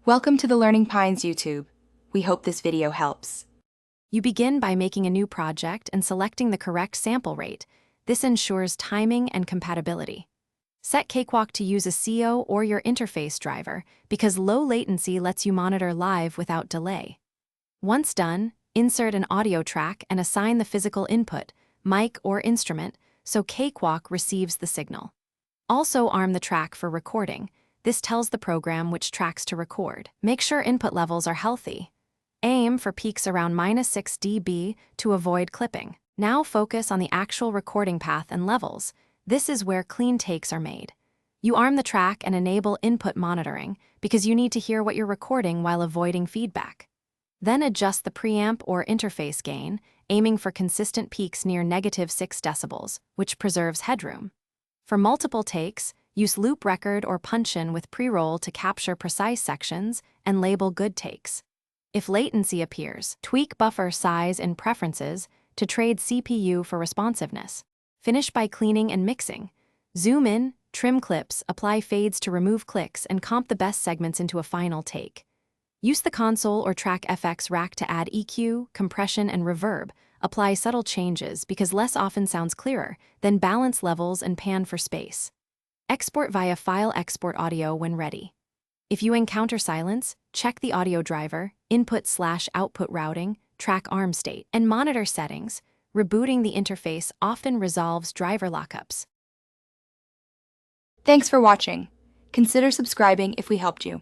Welcome to the Learning Pines YouTube. We hope this video helps. You begin by making a new project and selecting the correct sample rate. This ensures timing and compatibility. Set Cakewalk to use a CO or your interface driver because low latency lets you monitor live without delay. Once done, insert an audio track and assign the physical input, mic or instrument, so Cakewalk receives the signal. Also arm the track for recording. This tells the program which tracks to record. Make sure input levels are healthy. Aim for peaks around -6 dB to avoid clipping. Now focus on the actual recording path and levels. This is where clean takes are made. You arm the track and enable input monitoring because you need to hear what you're recording while avoiding feedback. Then adjust the preamp or interface gain, aiming for consistent peaks near -6 decibels, which preserves headroom. For multiple takes, use loop record or punch-in with pre-roll to capture precise sections and label good takes. If latency appears, tweak buffer size and preferences to trade CPU for responsiveness. Finish by cleaning and mixing. Zoom in, trim clips, apply fades to remove clicks, and comp the best segments into a final take. Use the console or track FX rack to add EQ, compression, and reverb. Apply subtle changes because less often sounds clearer, then balance levels and pan for space. Export via File Export Audio when ready. If you encounter silence, check the audio driver, input/output routing, track arm state, and monitor settings. Rebooting the interface often resolves driver lockups. Thanks for watching. Consider subscribing if we helped you.